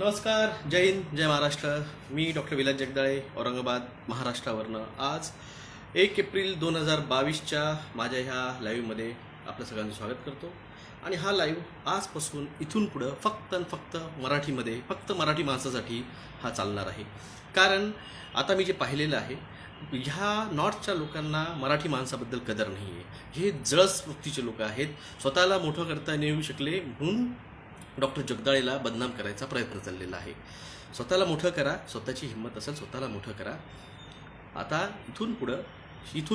नमस्कार, जय हिंद, जय महाराष्ट्र. मी डॉक्टर विलास जगदाळे, औरंगाबाद, महाराष्ट्रावरनं. आज 1 एप्रिल 2022च्या माझ्या ह्या लाईव्हमध्ये आपलं सगळ्यांचं स्वागत करतो. आणि हा लाईव्ह आजपासून इथून पुढं फक्त आणि फक्त मराठीमध्ये, फक्त मराठी माणसासाठी हा चालणार आहे. कारण आता मी जे पाहिलेलं आहे, ह्या नॉर्थच्या लोकांना मराठी माणसाबद्दल कदर नाही आहे. हे जळस वृत्तीचे लोक आहेत. स्वतःला मोठं करता नाही येऊ शकले म्हणून डॉक्टर जगदाळेला बदनाम करायचा प्रयत्न चाललेला आहे. स्वतःला मोठं करा, स्वतःची हिंमत असेल स्वतःला मोठं करा. आता इथून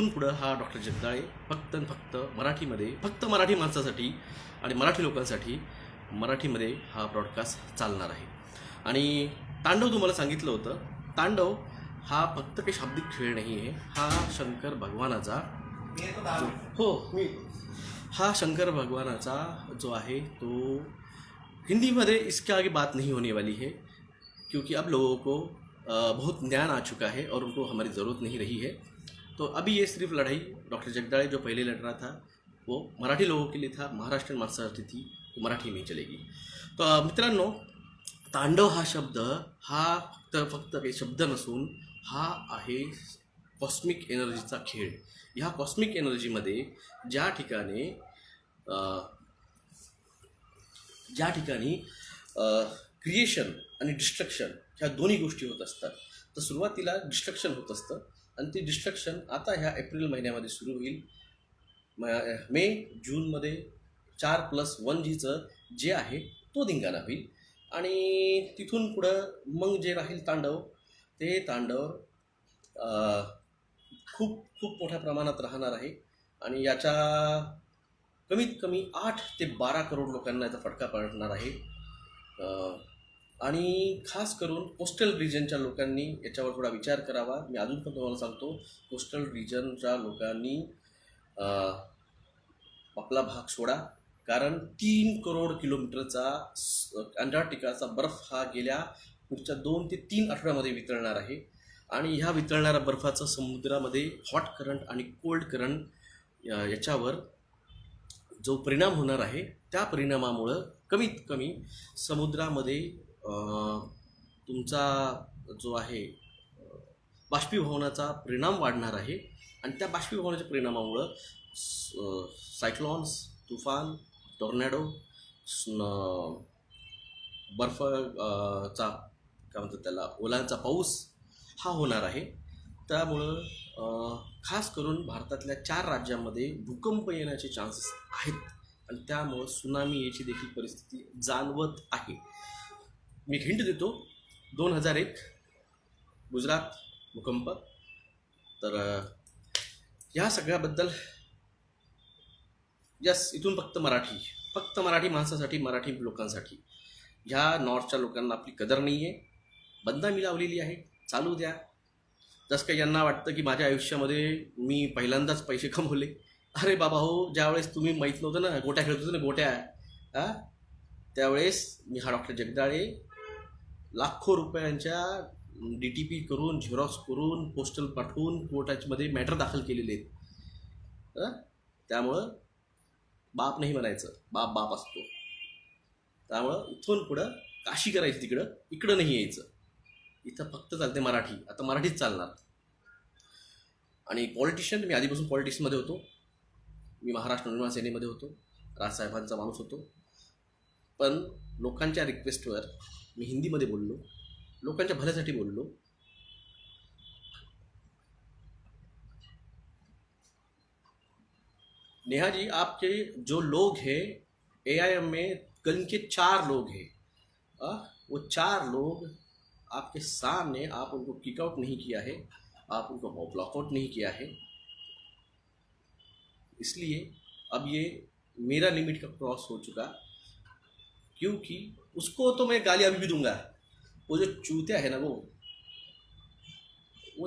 पुढं हा डॉक्टर जगदाळे फक्त आणि फक्त मराठीमध्ये, फक्त मराठी माणसासाठी आणि मराठी लोकांसाठी मराठीमध्ये हा ब्रॉडकास्ट चालणार आहे. आणि तांडव तुम्हाला सांगितलं होतं, तांडव हा फक्त काही शाब्दिक खेळ नाही आहे. हा शंकर भगवानाचा हा शंकर भगवानाचा जो आहे तो हिंदी में इसके आगे बात नहीं होने वाली है, क्योंकि अब लोगों को बहुत ज्ञान आ चुका है और उनको हमारी ज़रूरत नहीं रही है. तो अभी ये सिर्फ लड़ाई डॉक्टर जगदाळे जो पहले लड़ रहा था वो मराठी लोगों के लिए था, महाराष्ट्र माणसासाठी थी, वो मराठी में चलेगी. तो मित्रांनो, तांडव हा शब्द हा फक्त काही शब्द नसून हा आहे कॉस्मिक एनर्जीचा खेळ. ह्या कॉस्मिक एनर्जीमध्ये ज्या ठिकाणी क्रिएशन आणि डिस्ट्रक्शन ह्या दोन्ही गोष्टी होत असतात. तर सुरुवातीला डिस्ट्रक्शन होत असतं आणि ते डिस्ट्रक्शन आता ह्या एप्रिल महिन्यामध्ये सुरू होईल. मे जूनमध्ये 4+1Gचं जे आहे तो धिंगाणा होईल. आणि तिथून पुढं मग जे राहील तांडव, ते तांडव खूप खूप मोठ्या प्रमाणात राहणार आहे. आणि याच्या कमीत कमी 8 ते 12 करोड लोकांना याचा फटका पडणार आहे. आणि खास करून कोस्टल रिजनच्या लोकांनी याच्यावर थोडा विचार करावा. मी अजून पण तुम्हाला सांगतो, कोस्टल रिजनच्या लोकांनी आपला भाग सोडा. कारण 3 करोड किलोमीटरचा अंटार्क्टिकाचा बर्फ हा गेल्या पुढच्या 2 ते 3 आठवड्यामध्ये वितळणार आहे. आणि ह्या वितळणाऱ्या बर्फाचं समुद्रामध्ये हॉट करंट आणि कोल्ड करंट याच्यावर जो परिणाम होणार आहे, त्या परिणामामुळं कमीत कमी समुद्रामध्ये तुमचा जो आहे बाष्पीभवनाचा परिणाम वाढणार आहे. आणि त्या बाष्पीभवनाच्या परिणामामुळं सायक्लॉन्स, तुफान, टॉर्नेडो, बर्फचा काय म्हणतात त्याला, ओलांचा पाऊस हा होणार आहे. त्यामुळं खास करून भारतातल्या 4 राज्यांमध्ये भूकंप येण्याचे चान्सेस आहेत. आणि त्यामुळं सुनामी याची देखील परिस्थिती जाणवत आहे. मी हिंट देतो, 2001 गुजरात भूकंप. तर ह्या सगळ्याबद्दल इथून फक्त मराठी माणसासाठी, मराठी लोकांसाठी. ह्या नॉर्थच्या लोकांना आपली कदर नाही आहे, बदनामी लावलेली आहे. चालू द्या. जसं काही यांना वाटतं की माझ्या आयुष्यामध्ये मी पहिल्यांदाच पैसे कमवले. अरे बाबा हो, ज्यावेळेस तुम्ही माहीत नव्हतं ना, गोट्या खेळत होतो ना, गोट्या, त्यावेळेस मी हा डॉक्टर जगदाळे लाखो रुपयांच्या DTP करून, झेरॉक्स करून, पोस्टल पाठवून कोर्टामध्ये मॅटर दाखल केलेले आहेत. त्यामुळं बाप नाही म्हणायचं, बाप असतो. त्यामुळं इथून पुढं काशी करायची, इकडं नाही यायचं. इथं फक्त चालते मराठी. आता मराठीच चालणार. आणि पॉलिटिशियन, मी आधीपासून पॉलिटिक्समध्ये होतो. मी महाराष्ट्र निर्माण सेनेमध्ये होतो, राजसाहेबांचा माणूस होतो. पण लोकांच्या रिक्वेस्टवर मी हिंदीमध्ये बोललो, लोकांच्या भल्यासाठी बोललो. नेहा जी, आपके जो लोग हैं AIM में, कल के 4 लोग हैं, वो 4 लोग आपके सामने, आप उनको किक आउट नहीं किया है, आप उनको ब्लॉकआउट नहीं किया है. इसलिए अब ये मेरा लिमिट का क्रॉस हो चुका. क्योंकि उसको तो मैं गाली अभी भी दूंगा. वो जो चूतिया है ना, वो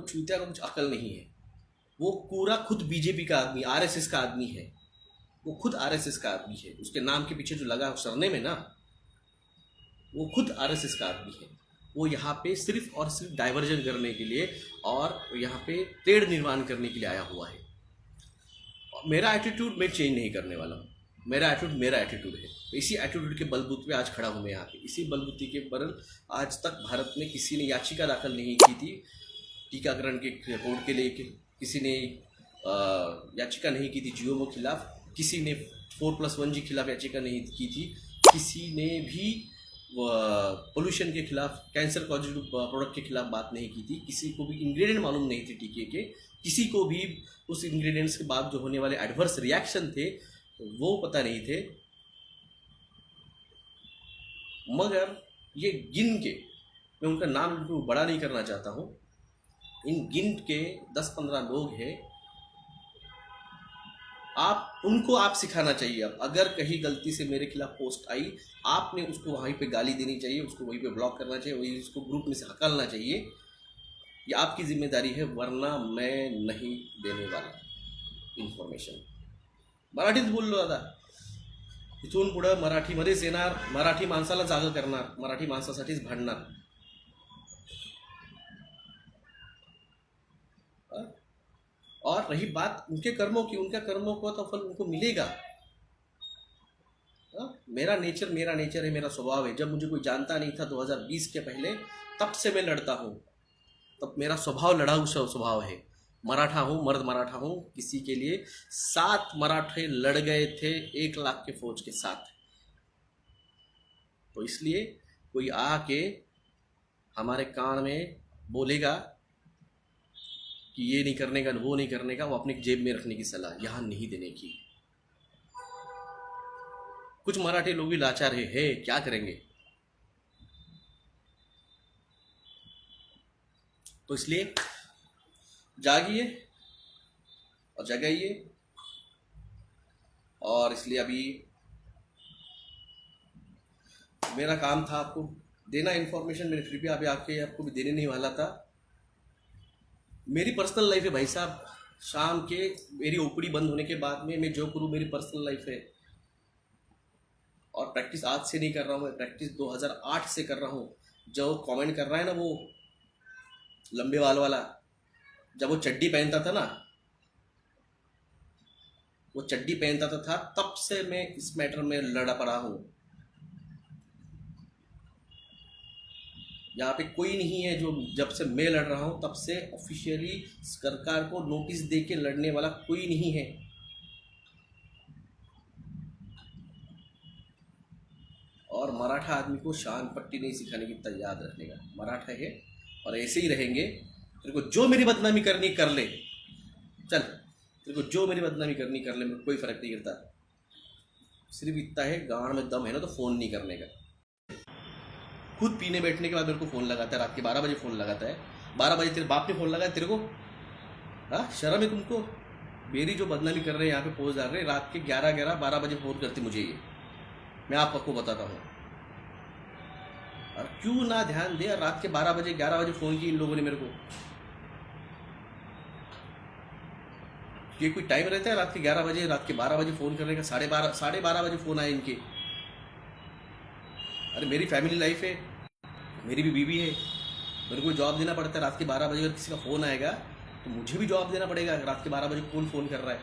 चूतिया को कुछ अकल नहीं है. वो पूरा खुद BJP का आदमी, RSS का आदमी है. वो खुद RSS का आदमी है. उसके नाम के पीछे जो लगा सरनेम है ना, वो खुद RSS का आदमी है. वो यहाँ पे सिर्फ और सिर्फ डाइवर्जन करने के लिए और यहाँ पे ट्रेड निर्माण करने के लिए आया हुआ है. मेरा एटीट्यूड मैं चेंज नहीं करने वाला हूँ. मेरा एटीट्यूड है। इसी एटीट्यूड के बलबूते पे आज खड़ा हूँ मैं यहाँ पे। इसी बलबूते के पर आज तक भारत में किसी ने याचिका दाखिल नहीं की थी टीकाकरण के कोड के लिए, किसी ने याचिका नहीं की थी जियो के खिलाफ, किसी ने 4+1 के खिलाफ याचिका नहीं की थी, किसी ने भी पोल्यूशन के खिलाफ, कैंसर कॉजिटिव प्रोडक्ट के खिलाफ बात नहीं की थी, किसी को भी इंग्रेडिएंट मालूम नहीं थे टीके के, किसी को भी उस इंग्रेडिएंट्स के बाद जो होने वाले एडवर्स रिएक्शन थे वो पता नहीं थे। मगर ये गिन के, मैं उनका नाम बड़ा नहीं करना चाहता हूँ, इन गिन के 10-15 लोग हैं, आप सिखाना चाहिए। अब अगर कहीं गलती से मेरे खिलाफ पोस्ट आई, आपने उसको वहीं पे गाली देनी चाहिए, उसको वहीं पे ब्लॉक करना चाहिए, वहीं उसको ग्रुप में से हकालना चाहिए। ये आपकी जिम्मेदारी है, वरना मैं नहीं देने वाला इन्फॉर्मेशन। मराठीत बोललो दादा, इथून पुढं मराठीमध्येच येणार, मराठी माणसाला जागं करणार, मराठी माणसासाठीच भांडणार। और रही बात उनके कर्मों की, उनका कर्मों को तो फल उनको मिलेगा। मेरा नेचर है, मेरा स्वभाव है। जब मुझे कोई जानता नहीं था 2020 के पहले, तब से मैं लड़ता हूँ। तब मेरा स्वभाव लड़ाऊ स्वभाव है। मराठा हूँ, मर्द मराठा हूँ। किसी के लिए 7 मराठे लड़ गए थे 1 लाख के फौज के साथ। तो इसलिए कोई आके हमारे कान में बोलेगा कि ये नहीं करने का, वो नहीं करने का, वो अपने जेब में रखने की सलाह यहाँ नहीं देने की। कुछ मराठी लोग भी लाचार है, क्या करेंगे। तो इसलिए जागिए और जगाइए। और इसलिए अभी मेरा काम था आपको देना इन्फॉर्मेशन। मैंने कृपया अभी आपको भी देने नहीं वाला था। मेरी पर्सनल लाइफ है भाई साहब। शाम के मेरी ओपीडी बंद होने के बाद में मैं जो करूँ मेरी पर्सनल लाइफ है। और प्रैक्टिस आज से नहीं कर रहा हूँ मैं, प्रैक्टिस 2008 से कर रहा हूँ। जो कमेंट कर रहा है ना वो लंबे बाल वाला, जब वो चड्डी पहनता था ना, वो चड्डी पहनता था, तब से मैं इस मैटर में लड़ा पड़ा हूँ। यहाँ पे कोई नहीं है जो, जब से मैं लड़ रहा हूँ तब से ऑफिशियली सरकार को नोटिस दे के लड़ने वाला कोई नहीं है। और मराठा आदमी को शान पट्टी नहीं सिखाने की याद रखने का। मराठा है और ऐसे ही रहेंगे। तेरे को जो मेरी बदनामी करनी कर ले, चल, तेरे को जो मेरी बदनामी करनी कर ले, मेरे को कोई फर्क नहीं करता। सिर्फ इतना है, गांड में दम है ना तो फ़ोन नहीं करने का। खुद पीने बैठने के बाद मेरे को फ़ोन लगाता है, रात के 12 बजे फ़ोन लगाता है। 12 बजे तेरे बाप ने फ़ोन लगाया तेरे को? हाँ, शर्म है तुमको? मेरी जो बदनामी कर रहे हैं यहाँ पे पोस्ट डाल रहे हैं, रात के 11-12 बजे फ़ोन करते मुझे। ये मैं आपको बताता हूँ। और क्यों ना ध्यान दे, रात के 12 बजे 11 बजे फ़ोन की इन लोगों ने मेरे को। ये कोई टाइम रहता है रात के 11 बजे, रात के 12 बजे फ़ोन करने का? 12:30 बजे फ़ोन आए इनके। अरे मेरी फैमिली लाइफ है, मेरी भी बीवी है, मेरे को जॉब देना पड़ता है। रात के 12 बजे अगर किसी का फ़ोन आएगा तो मुझे भी जॉब देना पड़ेगा। रात के 12 बजे कौन फ़ोन कर रहा है?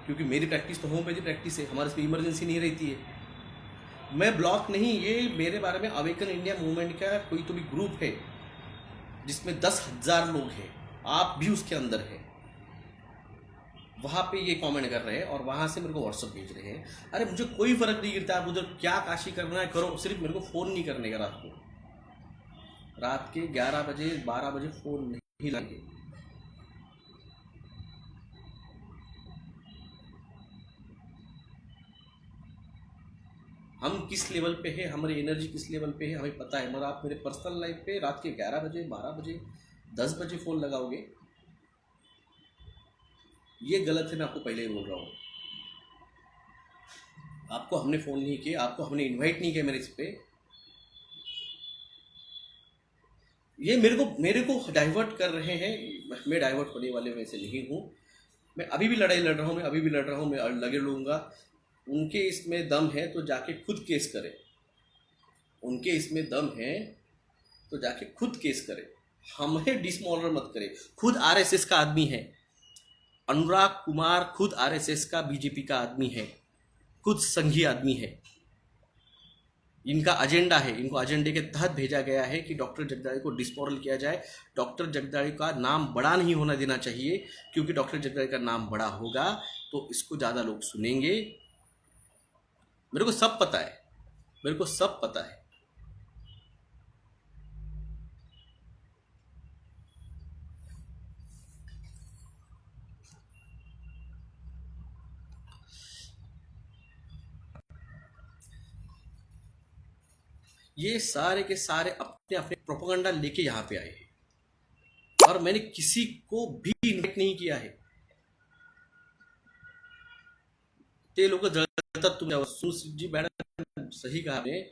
क्योंकि मेरी प्रैक्टिस तो होम्योपैथी प्रैक्टिस है, हमारे इसमें इमरजेंसी नहीं रहती है। मैं ब्लॉक नहीं, ये मेरे बारे में अवेकन इंडिया मूवमेंट का कोई तो भी ग्रुप है जिसमें 10,000 लोग हैं, आप भी उसके अंदर हैं। वहाँ पे ये कमेंट कर रहे हैं और वहाँ से मेरे को व्हाट्सअप भेज रहे हैं। अरे मुझे कोई फ़र्क नहीं गिरता, आप उधर क्या काशी करना है करो, सिर्फ मेरे को फ़ोन नहीं करने का। रात के 11 बजे 12 बजे फ़ोन नहीं लगे। हम किस लेवल पे है, हमारी एनर्जी किस लेवल पे है हमें पता है। मगर आप मेरे पर्सनल लाइफ पे रात के 11 बजे 12 बजे 10 बजे फ़ोन लगाओगे, ये गलत है। मैं आपको पहले ही बोल रहा हूँ। आपको हमने फ़ोन नहीं किया, आपको हमने इनवाइट नहीं किया मेरे इस पे। ये मेरे को डाइवर्ट कर रहे हैं। मैं डाइवर्ट होने वाले में से नहीं हूँ। मैं अभी भी लड़ाई लड़ रहा हूँ, मैं लगे लूँगा। उनके इसमें दम है तो जाके खुद केस करे, उनके इसमें दम है तो जाके खुद केस करे, हमें डिसमॉलर मत करे। खुद आरएसएस का आदमी है अनुराग कुमार, खुद आरएसएस का बीजेपी का आदमी है। खुद संघीय आदमी है, इनका एजेंडा है, इनको एजेंडे के तहत भेजा गया है कि डॉक्टर जगदाळे को डिसमोरल किया जाए। डॉक्टर जगदाळे का नाम बड़ा नहीं होना देना चाहिए, क्योंकि डॉक्टर जगदाळे का नाम बड़ा होगा तो इसको ज़्यादा लोग सुनेंगे। मेरे को सब पता है, मेरे को सब पता है। ये सारे के सारे अपने अपने प्रोपेगेंडा लेके यहाँ पे आए हैं, और मैंने किसी को भी इन्वाइट नहीं किया है। ते लोक जळतात तुमच्यावर। सुजी मॅडम सही कहा आपने,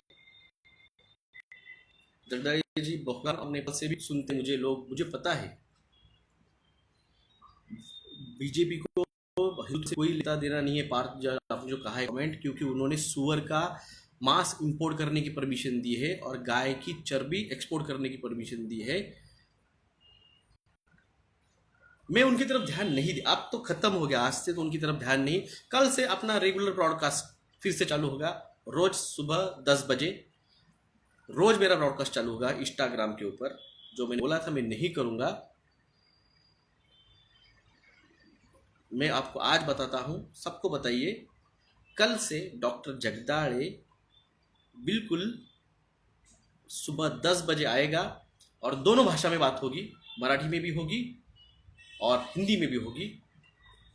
जगदाळे जी बहुत अपने पद से भी सुनते मुझे लोग, मुझे पता है। बीजेपी को हिंदू से कोई लेता देना नहीं है। पार्थ आपने जो कहा है कमेंट, क्योंकि उन्होंने सुअर का मांस इंपोर्ट करने की परमिशन दी है और गाय की चर्बी एक्सपोर्ट करने की परमिशन दी है। मैं उनकी तरफ ध्यान नहीं दी, अब तो खत्म हो गया, आज से तो उनकी तरफ ध्यान नहीं। कल से अपना रेगुलर ब्रॉडकास्ट फिर से चालू होगा, रोज सुबह 10 बजे रोज मेरा ब्रॉडकास्ट चालू होगा इंस्टाग्राम के ऊपर। जो मैंने बोला था मैं नहीं करूंगा, मैं आपको आज बताता हूं, सबको बताइए। कल से डॉक्टर जगदाळे बिल्कुल सुबह 10 बजे आएगा और दोनों भाषा में बात होगी, मराठी में भी होगी और हिंदी में भी होगी।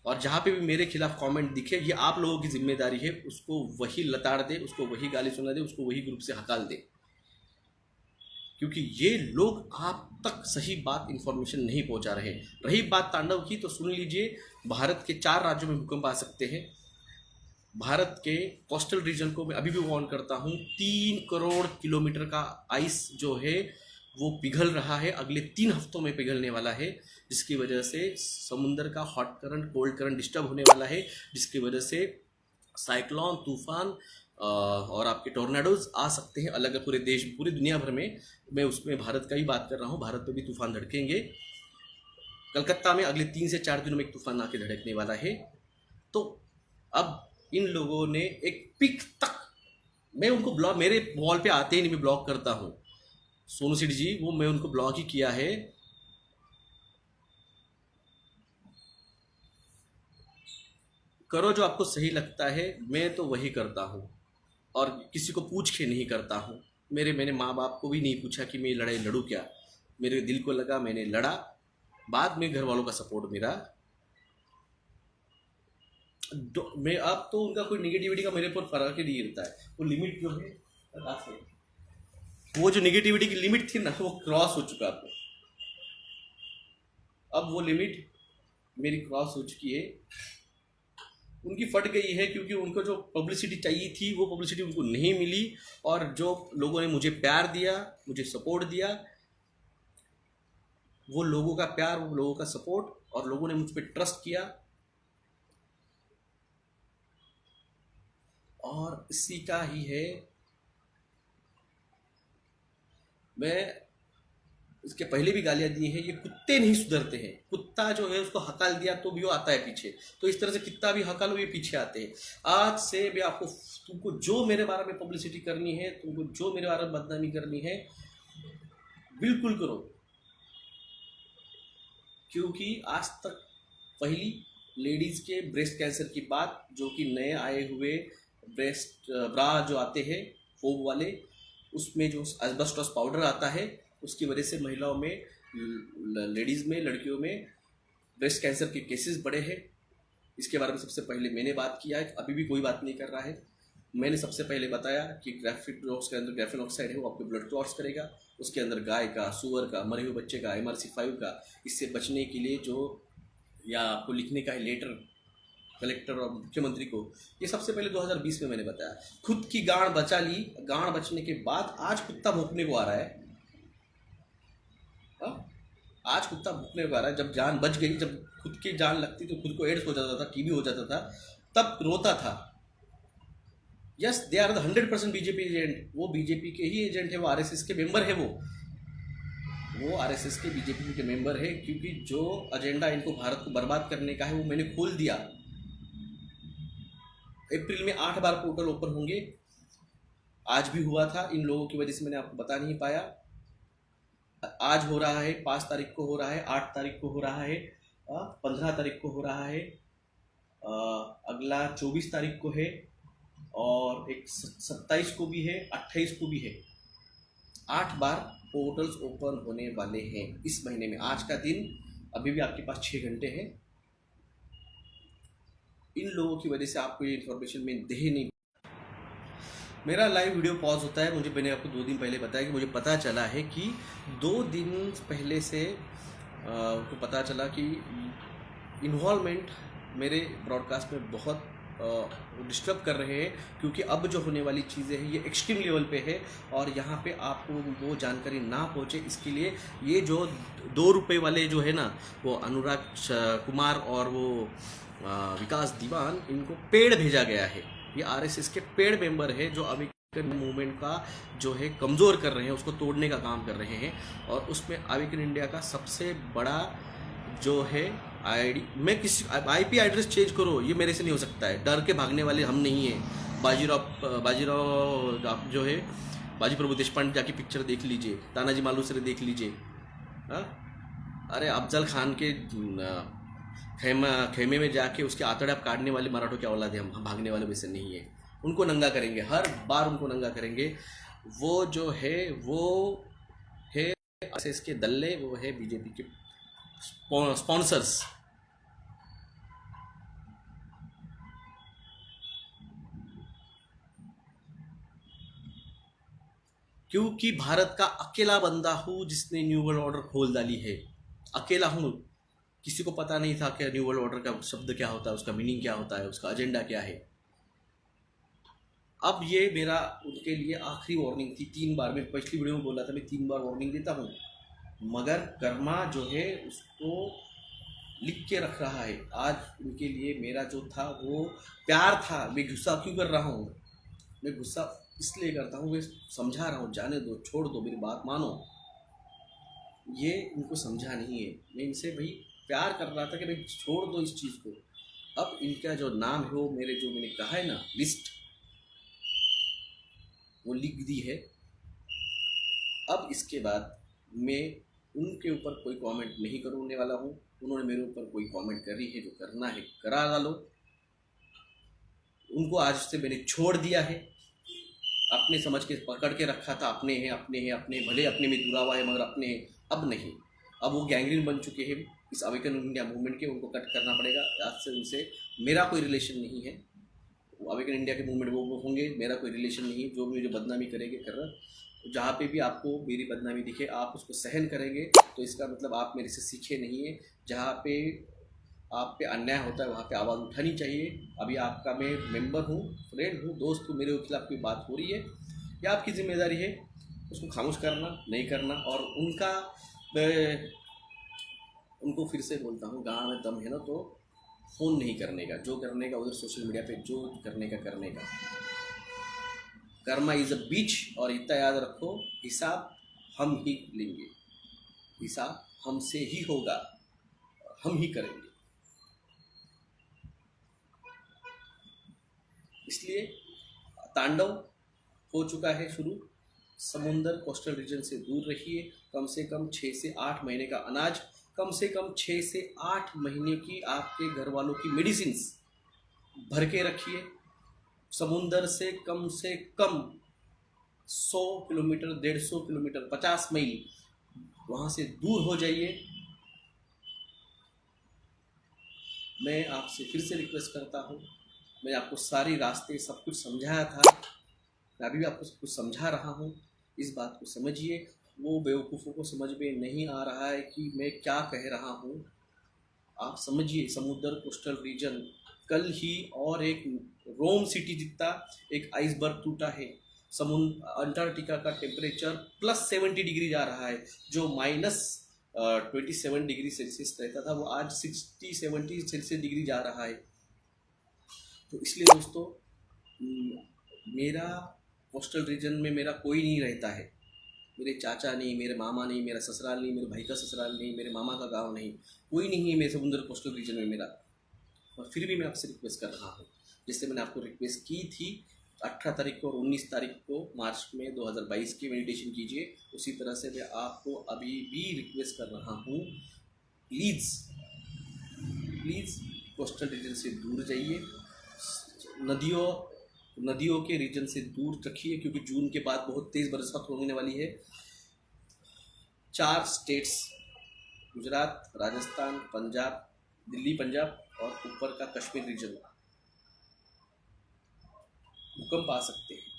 और जहाँ पे भी मेरे खिलाफ कमेंट दिखे, ये आप लोगों की जिम्मेदारी है, उसको वही लताड़ दे, उसको वही गाली सुना दे, उसको वही ग्रुप से हकाल दे, क्योंकि ये लोग आप तक सही बात इंफॉर्मेशन नहीं पहुंचा रहे। रही बात तांडव की, तो सुन लीजिए, भारत के 4 राज्यों में भूकंप आ सकते हैं। भारत के कोस्टल रीजन को मैं अभी भी वार्न करता हूँ, 3 करोड़ किलोमीटर का आइस जो है वो पिघल रहा है, अगले 3 हफ्तों में पिघलने वाला है, जिसकी वजह से समुंदर का hot current cold current disturb होने वाला है, जिसकी वजह से साइक्लोन, तूफान और आपके टोर्नाडोज आ सकते हैं अलग पूरे देश, पूरी दुनिया भर में। मैं उसमें भारत का ही बात कर रहा हूँ, भारत में भी तूफान धड़केंगे। कलकत्ता में अगले 3 से 4 दिनों में एक तूफान आके धड़कने वाला है। तो अब इन लोगों ने एक पिक तक, मैं उनको ब्लॉक, मेरे वॉल पे आते ही नहीं, मैं ब्लॉक करता हूँ सोनू सेठ जी, वो मैं उनको ब्लॉक ही किया है। करो जो आपको सही लगता है, मैं तो वही करता हूँ और किसी को पूछ के नहीं करता हूँ। मैंने माँ बाप को भी नहीं पूछा कि मैं लड़ाई लड़ूँ क्या, मेरे दिल को लगा मैंने लड़ा, बाद में घर वालों का सपोर्ट मेरा। मैं अब तो उनका कोई निगेटिविटी का मेरे पर फर्क ही नहीं गिरता है। वो लिमिट जो है, वो जो निगेटिविटी की लिमिट थी ना, वो क्रॉस हो चुका है। अब वो लिमिट मेरी क्रॉस हो चुकी है, उनकी फट गई है, क्योंकि उनको जो पब्लिसिटी चाहिए थी वो पब्लिसिटी उनको नहीं मिली। और जो लोगों ने मुझे प्यार दिया, मुझे सपोर्ट दिया, वो लोगों का प्यार, वो लोगों का सपोर्ट, और लोगों ने मुझ पर ट्रस्ट किया, और इसी का ही है। मैं इसके पहले भी गालियां दी हैं, ये कुत्ते नहीं सुधरते हैं। कुत्ता जो है उसको हकाल दिया तो भी वो आता है पीछे, तो इस तरह से कितना भी हकालो ये पीछे आते हैं। आज से मैं आपको, तुमको जो मेरे बारे में पब्लिसिटी करनी है, तुमको जो मेरे बारे में बदनामी करनी है, बिल्कुल करो, क्योंकि आज तक पहली लेडीज के ब्रेस्ट कैंसर की बात, जो कि नए आए हुए ब्रेस्ट ब्रा जो आते हैं फोब वाले, उसमें जो एस्बेस्टोस पाउडर आता है, उसकी वजह से महिलाओं में, लेडीज़ में, लड़कियों में ब्रेस्ट कैंसर के केसेस बढ़े हैं। इसके बारे में सबसे पहले मैंने बात किया है, अभी भी कोई बात नहीं कर रहा है। मैंने सबसे पहले बताया कि ग्राफिक ड्रग्स के अंदर ग्राफिन ऑक्साइड है, वो आपके ब्लड क्लॉट्स करेगा। उसके अंदर गाय का, सुअर का, मरे हुए बच्चे का, MRC5 का, इससे बचने के लिए जो, या आपको लिखने का है लेटर कलेक्टर और मुख्यमंत्री को, ये सबसे पहले 2020 में मैंने बताया। खुद की गांड बचा ली, गांड बचने के बाद आज कुत्ता भौंकने को आ रहा है। आज कुत्ता भूखने को आ रहा है। जब जान बच गई, जब खुद की जान लगती तो खुद को एड्स हो जाता था, TB हो जाता था, तब रोता था। Yes, they are the 100% BJP agent, वो बीजेपी के ही एजेंट है, वो RSS के मेंबर है, वो RSS के बीजेपी के मेंबर है, क्योंकि जो एजेंडा इनको भारत को बर्बाद करने का है वो मैंने खोल दिया। अप्रैल में 8 बार पोर्टल ओपन होंगे। आज भी हुआ था, इन लोगों की वजह से मैंने आपको बता नहीं पाया। आज हो रहा है, 5 तारीख को हो रहा है, 8 तारीख को हो रहा है, 15 तारीख को हो रहा है, अगला 24 तारीख को है, और एक 27 को भी है, 28 को भी है। 8 बार पोर्टल्स ओपन होने वाले हैं इस महीने में। आज का दिन अभी भी आपके पास 6 घंटे हैं। इन लोगों की वजह से आपको ये इन्फॉर्मेशन मैं दे नहीं। मेरा लाइव वीडियो पॉज होता है, मैंने आपको 2 दिन पहले बताया कि मुझे पता चला है कि 2 दिन पहले से तो पता चला कि इन्वॉल्वमेंट मेरे ब्रॉडकास्ट में बहुत डिस्टर्ब कर रहे हैं, क्योंकि अब जो होने वाली चीज़ें हैं ये एक्सट्रीम लेवल पे है, और यहाँ पे आपको वो जानकारी ना पहुँचे इसके लिए ये जो 2 रुपये वाले जो है ना, वो अनुराग कुमार और वो विकास दीवान, इनको पेड़ भेजा गया है। ये आरएसएस के पेड़ मेंबर है जो अवेकन मूवमेंट का जो है कमज़ोर कर रहे हैं, उसको तोड़ने का काम कर रहे हैं। और उसमें अवेकन इंडिया का सबसे बड़ा जो है आईडी, मैं किसी आईपी एड्रेस चेंज करो ये मेरे से नहीं हो सकता है। डर के भागने वाले हम नहीं हैं। बाजीराव आप जो है बाजी प्रभु देशपांडे जाके पिक्चर देख लीजिए, तानाजी मालूसरे देख लीजिए। अरे अफजल खान के खेमे में जाके उसके आतड़े काटने वाले मराठों की औलाद है हम भागने वाले वैसे नहीं है। उनको नंगा करेंगे, हर बार उनको नंगा करेंगे। वो जो है वो है आरएसएस के दल्ले, वो है बीजेपी के स्पॉन्सर्स। क्योंकि भारत का अकेला बंदा हूँ जिसने न्यू वर्ल्ड ऑर्डर खोल डाली है, अकेला हूँ। किसी को पता नहीं था कि न्यू वर्ल्ड ऑर्डर का शब्द क्या होता है, उसका मीनिंग क्या होता है, उसका एजेंडा क्या है। अब ये मेरा उनके लिए आखिरी वार्निंग थी। 3 बार, मैं पिछली वीडियो में बोला था मैं 3 बार वार्निंग देता हूँ, मगर कर्मा जो है उसको लिख के रख रहा है। आज उनके लिए मेरा जो था वो प्यार था। मैं गुस्सा क्यों कर रहा हूँ? मैं गुस्सा इसलिए करता हूँ, मैं समझा रहा हूँ, जाने दो, छोड़ दो, मेरी बात मानो। ये इनको समझा नहीं है। मैं इनसे भाई प्यार कर रहा था कि भाई छोड़ दो इस चीज़ को। अब इनका जो नाम है वो मेरे जो मैंने कहा है ना लिस्ट, वो लिख दी है। अब इसके बाद मैं उनके ऊपर कोई कमेंट नहीं करने वाला हूँ। उन्होंने मेरे ऊपर कोई कमेंट करी है, जो करना है करा डालो। उनको आज से मैंने छोड़ दिया है। अपने समझ के पकड़ के रखा था, अपने हैं अपने हैं अपने, भले अपने में जुड़ा है मगर अपने हैं। अब नहीं, अब वो गैंग्रीन बन चुके हैं इस अवेकन इंडिया मूवमेंट के। उनको कट करना पड़ेगा। आज से उनसे मेरा कोई रिलेशन नहीं है। अवेकन इंडिया के मूवमेंट वो होंगे, मेरा कोई रिलेशन नहीं। जो भी मुझे बदनामी करेंगे कर रहा, जहाँ पे भी आपको मेरी बदनामी दिखे आप उसको सहन करेंगे, तो इसका मतलब आप मेरे से सीखे नहीं है। जहाँ पे आप पे अन्याय होता है वहाँ पे आवाज़ उठानी चाहिए। अभी आपका मैं मेंबर हूँ, फ्रेंड हूँ, दोस्त हूँ, मेरे खिलाफ कोई बात हो रही है या आपकी जिम्मेदारी है उसको खामोश करना, नहीं करना। और उनको फिर से बोलता हूँ, गाँव में दम है ना तो फ़ोन नहीं करने का, जो करने का उधर सोशल मीडिया पे जो करने का करने का। कर्मा इज़ अ बीच, और इतना याद रखो, हिसाब हम ही लेंगे, हिसाब हमसे ही होगा, हम ही करेंगे। इसलिए तांडव हो चुका है शुरू। समुंदर कोस्टल रीजन से दूर रहिए। कम से कम 6 से 8 महीने का अनाज, कम से कम 6 से 8 महीने की आपके घर वालों की मेडिसिन भर के रखिए। समुंदर से कम 100 किलोमीटर, 150 किलोमीटर, 50 मील वहाँ से दूर हो जाइए। मैं आपसे फिर से रिक्वेस्ट करता हूँ, मैं आपको सारी रास्ते सब कुछ समझाया था, मैं अभी भी आपको सब कुछ समझा रहा हूँ। इस बात को समझिए। वो बेवकूफ़ों को समझ में नहीं आ रहा है कि मैं क्या कह रहा हूँ। आप समझिए, समुद्र कोस्टल रीजन, कल ही और एक रोम सिटी जितना एक आइसबर्ग टूटा है। अंटार्कटिका का टेम्परेचर +70 डिग्री जा रहा है। जो -27 डिग्री सेल्सियस रहता था वो आज 60-70 सेल्सियस डिग्री जा रहा है। तो इसलिए दोस्तों, मेरा कोस्टल रीजन में मेरा कोई नहीं रहता है। मेरे चाचा नहीं, मेरे मामा नहीं, मेरा ससुराल नहीं, मेरे भाई का ससुराल नहीं, मेरे मामा का गांव नहीं, कोई नहीं है मेरे समुद्र कोस्टल रीजन में मेरा। और फिर भी मैं आपसे रिक्वेस्ट कर रहा हूँ, जिससे मैंने आपको रिक्वेस्ट की थी 18 तारीख को और 19 तारीख को मार्च में 2022 की मेडिटेशन कीजिए। उसी तरह से मैं आपको अभी भी रिक्वेस्ट कर रहा हूँ, प्लीज़ प्लीज़ कोस्टल रीजन से दूर जाइए, नदियों के रीजन से दूर रखिए, क्योंकि जून के बाद बहुत तेज़ बरसात होने वाली है। 4 स्टेट्स गुजरात, राजस्थान, पंजाब, दिल्ली पंजाब और ऊपर का कश्मीर रीजन भूकंप आ सकते हैं।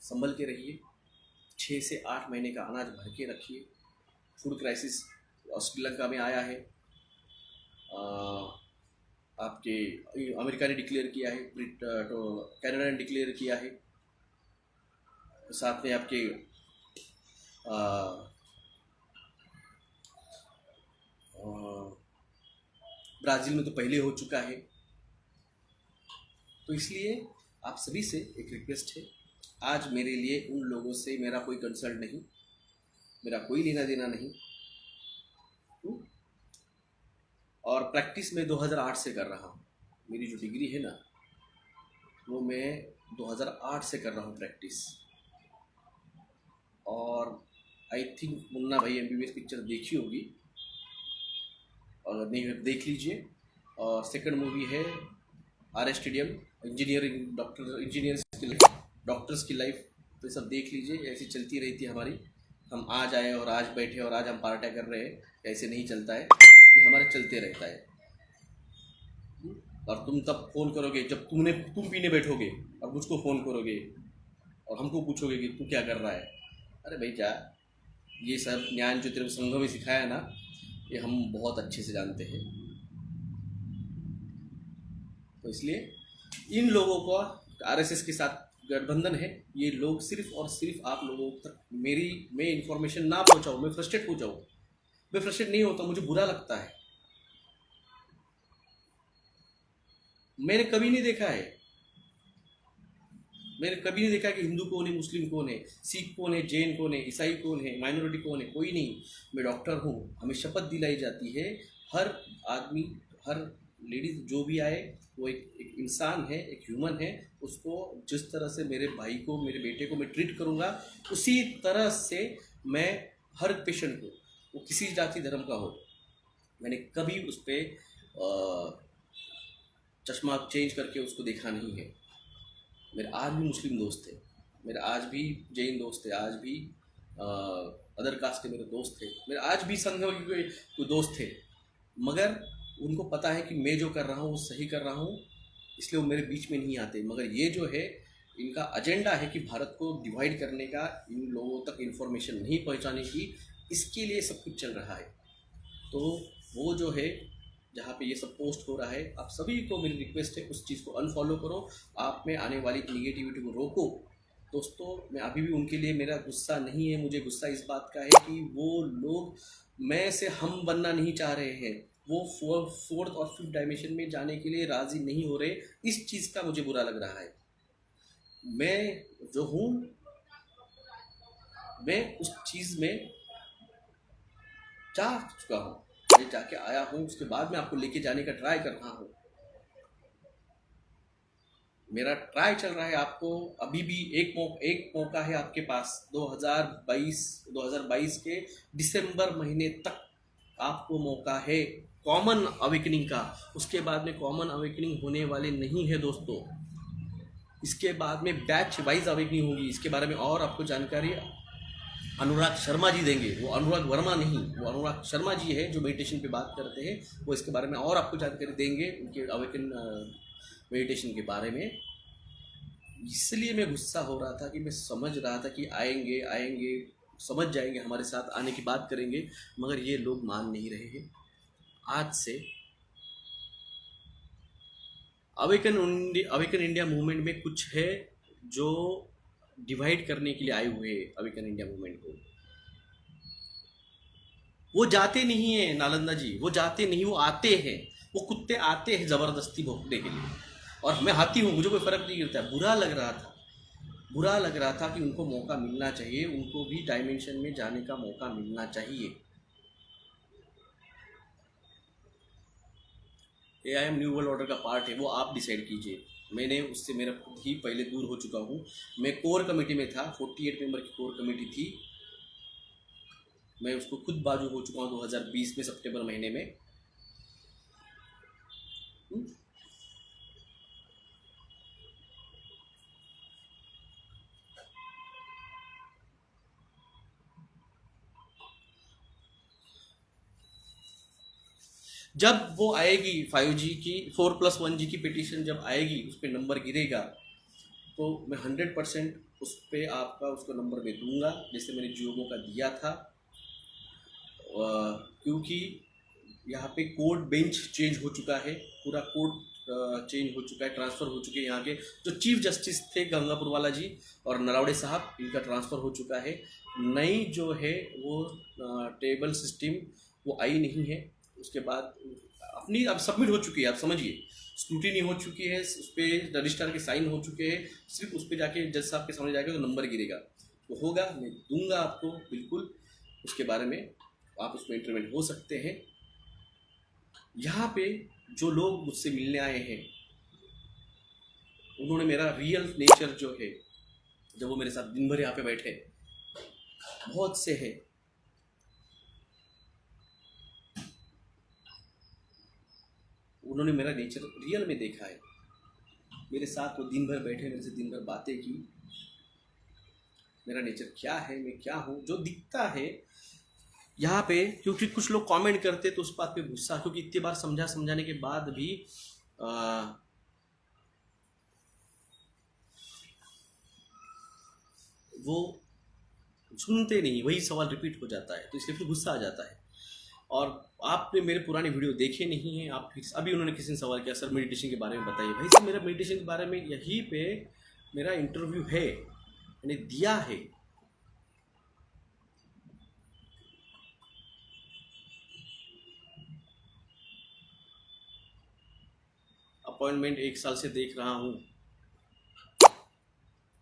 संभल के रहिए, 6 से 8 महीने का अनाज भर के रखिए। फूड क्राइसिस श्रीलंका में आया है, आपके अमेरिका ने डिक्लेयर किया है, तो कनाडा ने डिक्लेयर किया है, साथ में आपके ब्राज़ील में तो पहले हो चुका है। तो इसलिए आप सभी से एक रिक्वेस्ट है, आज मेरे लिए उन लोगों से मेरा कोई कंसर्न नहीं, मेरा कोई लेना देना नहीं, और प्रैक्टिस मैं 2008 से कर रहा हूँ। मेरी जो डिग्री है ना, वो मैं 2008 से कर रहा हूँ प्रैक्टिस। और आई थिंक मुन्ना भाई MBBS पिक्चर देखी होगी, और नहीं देख लीजिए। और सेकंड मूवी है RS स्टेडियम, इंजीनियरिंग डॉक्टर्स की लाइफ, तो सब देख लीजिए। ऐसी चलती रही थी हमारी, हम आज आए और आज बैठे और आज हम पार्टियाँ कर रहे हैं, ऐसे नहीं चलता है, ये हमारा चलते रहता है। और तुम तब फ़ोन करोगे जब तुम पीने बैठोगे और मुझको फ़ोन करोगे और हमको पूछोगे कि तू क्या कर रहा है। अरे भाई जा, ये सब ज्ञान जो तेरे को संघ में सिखाया ना, ये हम बहुत अच्छे से जानते हैं। तो इसलिए इन लोगों का RSS के साथ गठबंधन है। ये लोग सिर्फ और सिर्फ आप लोगों तक मैं इन्फॉर्मेशन ना पहुंचाऊं, मैं फ्रस्ट्रेट हो जाऊं। मैं फ्रस्ट्रेट नहीं होता, मुझे बुरा लगता है। मैंने कभी नहीं देखा है, मैंने कभी नहीं देखा कि हिंदू कौन है, मुस्लिम कौन है, सिख कौन है, जैन कौन है, ईसाई कौन है, माइनॉरिटी कौन है, कोई नहीं। मैं डॉक्टर हूँ, हमें शपथ दिलाई जाती है, हर आदमी, हर लेडीज जो भी आए वो एक इंसान है, एक ह्यूमन है। उसको जिस तरह से मेरे भाई को, मेरे बेटे को मैं ट्रीट करूँगा, उसी तरह से मैं हर पेशेंट को, वो किसी जाति धर्म का हो, मैंने कभी उस पर चश्मा चेंज करके उसको देखा नहीं है। मेरे आज भी मुस्लिम दोस्त थे, मेरे आज भी जैन दोस्त थे, आज भी अदर कास्ट के मेरे दोस्त थे, मेरे आज भी संघ के दोस्त थे, मगर उनको पता है कि मैं जो कर रहा हूँ वो सही कर रहा हूँ, इसलिए वो मेरे बीच में नहीं आते। मगर ये जो है, इनका एजेंडा है कि भारत को डिवाइड करने का, इन लोगों तक इन्फॉर्मेशन नहीं पहुँचाने की, इसके लिए सब कुछ चल रहा है। तो वो जो है, जहाँ पे ये सब पोस्ट हो रहा है, आप सभी को मेरी रिक्वेस्ट है, उस चीज़ को अनफॉलो करो, आप में आने वाली निगेटिविटी को रोको। दोस्तों, मैं अभी भी उनके लिए, मेरा गुस्सा नहीं है, मुझे गुस्सा इस बात का है कि वो लोग मैं से हम बनना नहीं चाह रहे हैं, वो फोर्थ और फिफ्थ डायमेंशन में जाने के लिए राज़ी नहीं हो रहे। इस चीज़ का मुझे बुरा लग रहा है। मैं जो हूँ, मैं उस चीज़ में जा चुका हूँ, मैं जाके आया हूँ, उसके बाद मैं आपको लेके जाने का ट्राई कर रहा हूँ। मेरा ट्राई चल रहा है। आपको अभी भी एक मौका है आपके पास, 2022 के दिसंबर महीने तक आपको मौका है कॉमन अवेकनिंग का। उसके बाद में कॉमन अवेकनिंग होने वाले नहीं है दोस्तों, इसके बाद में बैच वाइज अवेकनिंग होगी। इसके बारे में और आपको जानकारी अनुराग शर्मा जी देंगे, वो अनुराग वर्मा नहीं, वो अनुराग शर्मा जी है जो मेडिटेशन पे बात करते हैं, वो इसके बारे में और आपको जानकारी देंगे, उनके अवेकन मेडिटेशन के बारे में। इसलिए मैं गुस्सा हो रहा था कि मैं समझ रहा था कि आएंगे समझ जाएंगे, हमारे साथ आने की बात करेंगे, मगर ये लोग मान नहीं रहे हैं। आज से अवेकन इंडिया मूवमेंट में कुछ है जो डिवाइड करने के लिए आए हुए हैं। अवेकन इंडिया मूवमेंट को वो जाते नहीं है नालंदा जी, वो जाते नहीं, वो आते हैं, वो कुत्ते आते हैं ज़बरदस्ती भोंकने के लिए, और मैं हाथी हूँ, मुझे कोई फ़र्क नहीं गिरता है। बुरा लग रहा था कि उनको मौका मिलना चाहिए, उनको भी डायमेंशन में जाने का मौका मिलना चाहिए। AIM न्यू वर्ल्ड ऑर्डर का पार्ट है वो आप डिसाइड कीजिए। मैंने उससे मेरा खुद ही पहले दूर हो चुका हूँ। मैं कोर कमेटी में था, 48 मेंबर की कोर कमेटी थी, मैं उसको खुद बाजू हो चुका हूँ 2020 में सितंबर महीने में। जब वो आएगी 5G की 4+1G की पिटीशन जब आएगी, उस पर नंबर गिरेगा तो मैं 100% उस पर आपका उसको नंबर मैं दूंगा, जैसे मैंने जियोमो का दिया था। क्योंकि यहाँ पे कोर्ट बेंच चेंज हो चुका है, पूरा कोर्ट चेंज हो चुका है, ट्रांसफ़र हो चुके हैं। यहाँ के जो चीफ जस्टिस थे गंगापुर वाला जी और नलावड़े साहब, इनका ट्रांसफ़र हो चुका है। नई जो है वो टेबल सिस्टम वो आई नहीं है। उसके बाद अपनी अब सबमिट हो चुकी है, आप समझिए, स्क्रूटिनी हो चुकी है, उस पर रजिस्ट्रार के साइन हो चुके हैं, सिर्फ उस पर जाके जज साहब के सामने जाके तो नंबर गिरेगा। वो होगा, मैं दूंगा आपको बिल्कुल, उसके बारे में आप उसमें इंटरवेंट हो सकते हैं। यहाँ पे जो लोग मुझसे मिलने आए हैं, उन्होंने मेरा रियल नेचर जो है, जब वो मेरे साथ दिन भर यहाँ पे बैठे, बहुत से हैं, उन्होंने मेरा नेचर रियल में देखा है। मेरे साथ वो दिन भर बैठे, मेरे से दिन भर बातें की, मेरा नेचर क्या है, मैं क्या हूँ, जो दिखता है यहाँ पे। क्योंकि कुछ लोग कमेंट करते तो उस बात पे गुस्सा, क्योंकि इतनी बार समझाने के बाद भी वो सुनते नहीं, वही सवाल रिपीट हो जाता है, तो इसलिए फिर गुस्सा आ जाता है। और आपने मेरे पुराने वीडियो देखे नहीं हैं, आप फिर अभी उन्होंने किसी ने सवाल किया सर मेडिटेशन के बारे में बताइए। भाई साहब, मेरा मेडिटेशन के बारे में यहीं पे मेरा इंटरव्यू है, मैंने दिया है। अपॉइंटमेंट 1 साल से देख रहा हूँ।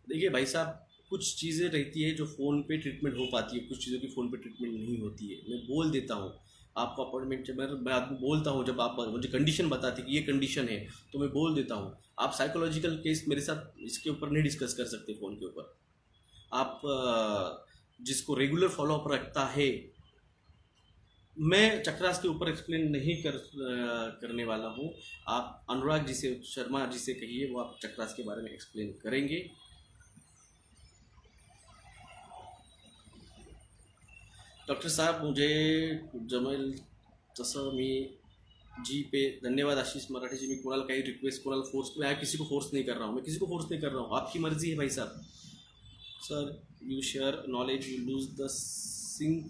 देखिए भाई साहब, कुछ चीज़ें रहती है जो फ़ोन पे ट्रीटमेंट हो पाती है, कुछ चीज़ों की फ़ोन पे ट्रीटमेंट नहीं होती है। मैं बोल देता हूँ आपको अपॉइंटमेंट, जब मैं आपको बोलता हूँ, जब आप मुझे कंडीशन बताते कि ये कंडीशन है तो मैं बोल देता हूँ। आप साइकोलॉजिकल केस मेरे साथ इसके ऊपर नहीं डिस्कस कर सकते फ़ोन के ऊपर। आप जिसको रेगुलर फॉलोअप रखता है, मैं चक्रास के ऊपर एक्सप्लेन नहीं करने वाला हूँ। आप अनुराग जी से, शर्मा जी से कहिए, वो आप चक्रास के बारे में एक्सप्लेन करेंगे। डॉक्टर साहब, मुझे जमेल तसं मी जी पे धन्यवाद। आशीष मराठी जी, मी कोणाला काही रिक्वेस्ट, कोणाला फोर्स, मैं किसी को फोर्स नहीं कर रहा हूँ, मैं किसी को फोर्स नहीं कर रहा हूँ, आपकी मर्जी है भाई साहब। Sir you share knowledge, you lose the sing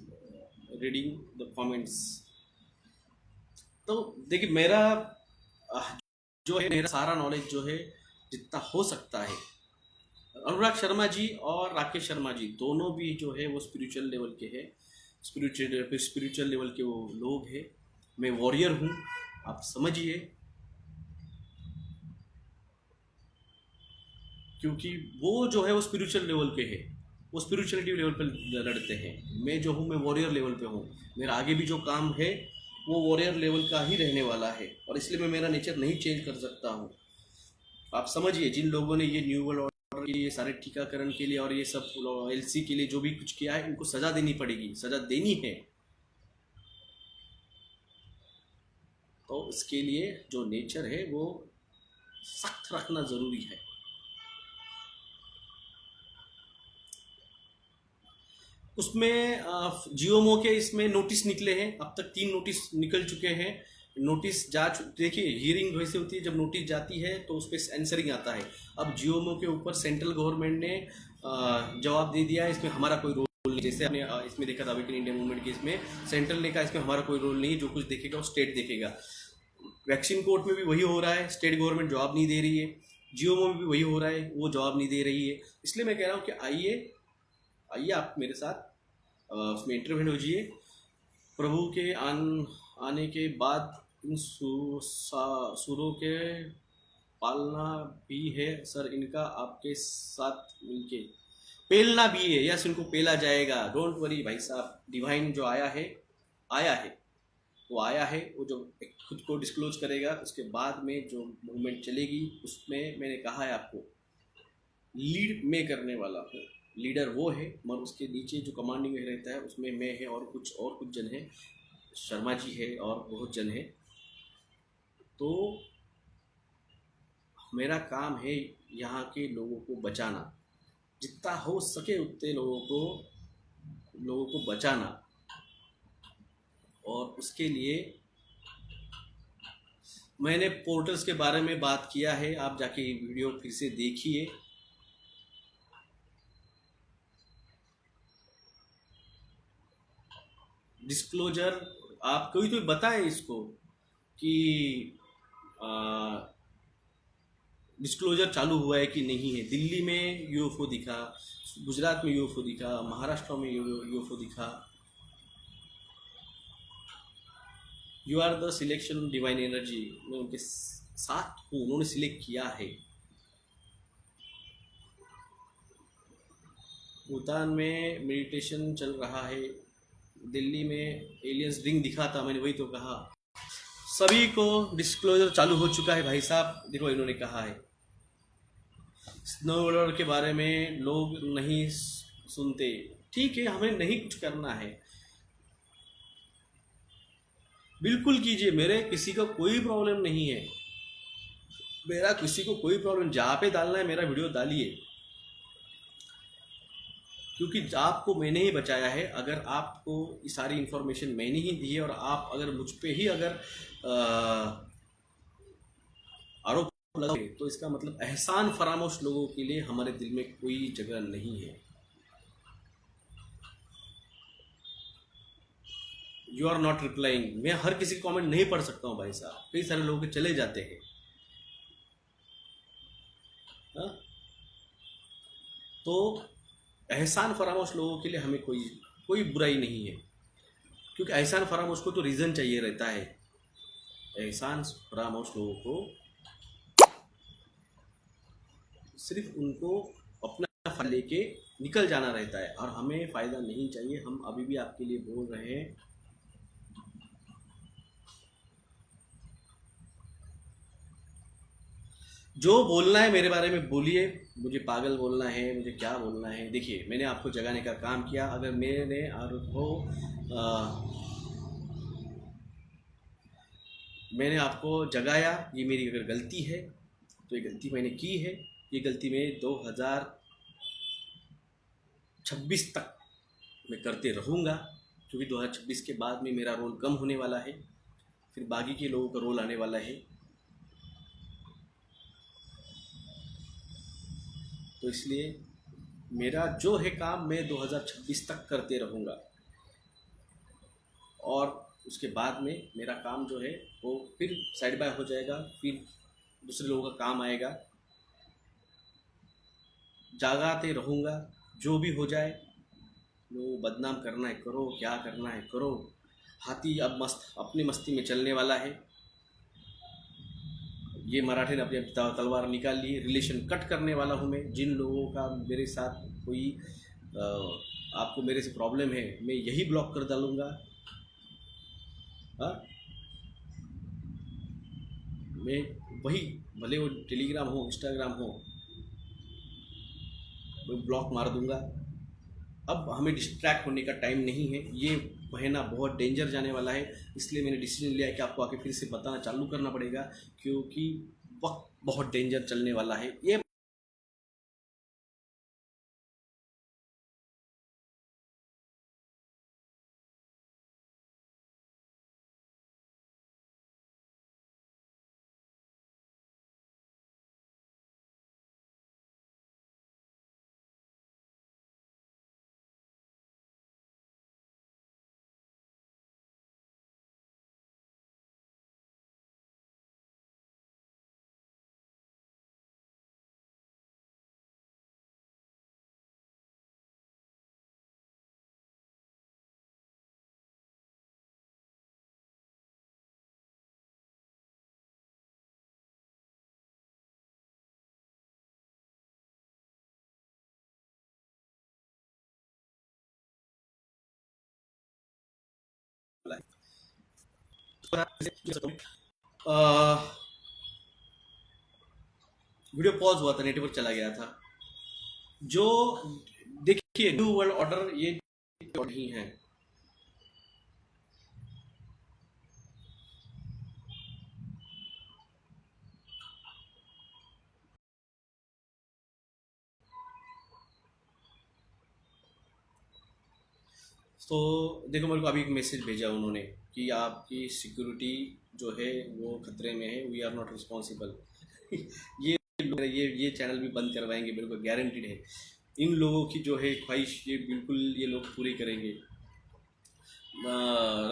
reading the comments. तो देखिए, मेरा जो है, मेरा सारा नॉलेज जो है, जितना हो सकता है, अनुराग शर्मा जी और राकेश शर्मा जी दोनों भी जो है वो स्पिरिचुअल लेवल के हैं, स्पिरिचुअल लेवल के वो लोग हैं। मैं वॉरियर हूँ, आप समझिए, क्योंकि वो जो है वो स्पिरिचुअल लेवल के है, वो स्पिरिचुअलिटी लेवल पर लड़ते हैं। मैं जो हूँ, मैं वॉरियर लेवल पे हूँ। मेरा आगे भी जो काम है वो वॉरियर लेवल का ही रहने वाला है, और इसलिए मैं मेरा नेचर नहीं चेंज कर सकता हूँ। आप समझिए, जिन लोगों ने ये न्यू वर्ल्ड ऑर्डर के लिए, सारे टीकाकरण के लिए और ये सब LC के लिए जो भी कुछ किया है, इनको सजा देनी पड़ेगी, सजा देनी है। तो इसके लिए जो नेचर है वो सख्त रखना ज़रूरी है। उसमें जियोमो के इसमें नोटिस निकले हैं, अब तक 3 नोटिस निकल चुके हैं। नोटिस देखिए, हियरिंग वैसे होती है, जब नोटिस जाती है तो उस पर आंसरिंग आता है। अब जियोमो के ऊपर सेंट्रल गवर्नमेंट ने जवाब दे दिया है, इसमें हमारा कोई रोल नहीं। जैसे आपने इसमें देखा था अवेकन इंडिया मूवमेंट के, इसमें सेंट्रल ने कहा इसमें हमारा कोई रोल नहीं, जो कुछ देखेगा वो स्टेट देखेगा। वैक्सीन कोर्ट में भी वही हो रहा है, स्टेट गवर्नमेंट जवाब नहीं दे रही है। जियोमो में भी वही हो रहा है, वो जवाब नहीं दे रही है। इसलिए मैं कह रहा हूँ कि आइए आप मेरे साथ उसमें इंटरव्यू होजिए। प्रभु के आने के बाद इन सुरों के पालना भी है सर, इनका आपके साथ मिलके पेलना भी है। यस, इनको पेला जाएगा, डोंट वरी भाई साहब। डिवाइन जो आया है, वो आया है, वो जो खुद को डिस्क्लोज करेगा, उसके बाद में जो मूवमेंट चलेगी उसमें मैंने कहा है आपको लीड मैं करने वाला हूँ। लीडर वो है, मगर उसके नीचे जो कमांडिंग में रहता है उसमें मैं है और कुछ जन है, शर्मा जी है और बहुत जन है। तो मेरा काम है यहाँ के लोगों को बचाना, जितना हो सके उतने लोगों को बचाना। और उसके लिए मैंने पोर्टल्स के बारे में बात किया है, आप जाके ये वीडियो फिर से देखिए। डिस्क्लोजर, आप कोई तो बताए इसको कि डिस्क्लोजर चालू हुआ है कि नहीं है। दिल्ली में यूएफओ दिखा, गुजरात में यूएफओ दिखा, महाराष्ट्र में यूएफओ दिखा। You are the selection divine energy, मैं उनके साथ हूँ, उन्होंने सिलेक्ट किया है। भूटान में मेडिटेशन चल रहा है, दिल्ली में एलियंस रिंग दिखा था, मैंने वही तो कहा। सभी को डिस्क्लोजर चालू हो चुका है भाई साहब। देखो इन्होंने कहा है स्नो वर्ल्ड के बारे में लोग नहीं सुनते, ठीक है, हमें नहीं कुछ करना है, बिल्कुल कीजिए, मेरे किसी का कोई प्रॉब्लम नहीं है, मेरा किसी को कोई प्रॉब्लम, जहाँ पे डालना है मेरा वीडियो डालिए, क्योंकि आपको मैंने ही बचाया है। अगर आपको ये सारी इन्फॉर्मेशन मैंने ही दी है और आप अगर मुझ पे ही अगर आरोप लगाओगे तो इसका मतलब एहसान फरामोश लोगों के लिए हमारे दिल में कोई जगह नहीं है। यू आर नॉट रिप्लाइंग, मैं हर किसी का कमेंट नहीं पढ़ सकता हूँ भाई साहब, कई सारे लोग चले जाते हैं। हाँ? तो एहसान फरामोश लोगों के लिए हमें कोई कोई बुराई नहीं है, क्योंकि एहसान फरामोश को तो रीज़न चाहिए रहता है। एहसान फरामोश लोगों को सिर्फ उनको अपना फ़ायदा लेके निकल जाना रहता है, और हमें फ़ायदा नहीं चाहिए। हम अभी भी आपके लिए बोल रहे हैं, जो बोलना है मेरे बारे में बोलिए, मुझे पागल बोलना है, मुझे क्या बोलना है। देखिए मैंने आपको जगाने का काम किया, अगर मैंने आपको मैंने आपको जगाया, ये मेरी अगर गलती है तो ये गलती मैंने की है। ये गलती मैं 2026 तक मैं करते रहूँगा, क्योंकि 2026 के बाद में मेरा रोल कम होने वाला है, फिर बाकी के लोगों का रोल आने वाला है। तो इसलिए मेरा जो है काम मैं 2026 तक करते रहूँगा, और उसके बाद में मेरा काम जो है वो फिर साइड बाय हो जाएगा, फिर दूसरे लोगों का काम आएगा। जागाते रहूँगा, जो भी हो जाए, लोग बदनाम करना है करो, क्या करना है करो। हाथी अब मस्त अपनी मस्ती में चलने वाला है। ये मराठे ने अपनी तलवार निकाल ली, रिलेशन कट करने वाला हूँ मैं। जिन लोगों का मेरे साथ कोई आपको मेरे से प्रॉब्लम है, मैं यही ब्लॉक कर डालूँगा। हाँ, मैं वही, भले वो टेलीग्राम हो इंस्टाग्राम हो, मैं ब्लॉक मार दूंगा। अब हमें डिस्ट्रैक्ट होने का टाइम नहीं है, ये महीना बहुत डेंजर जाने वाला है। इसलिए मैंने डिसीजन लिया है कि आपको आके फिर से बताना चालू करना पड़ेगा, क्योंकि वक्त बहुत डेंजर चलने वाला है। ये वीडियो पॉज हुआ था, नेटवर्क चला गया था। जो देखिए न्यू वर्ल्ड ऑर्डर ये नहीं है। तो देखो, मेरे को अभी एक मैसेज भेजा उन्होंने कि आपकी सिक्योरिटी जो है वो खतरे में है, वी आर नॉट रिस्पॉन्सिबल। ये चैनल भी बंद करवाएंगे, मेरे को गारंटीड है। इन लोगों की जो है ख्वाहिश ये बिल्कुल ये लोग पूरी करेंगे।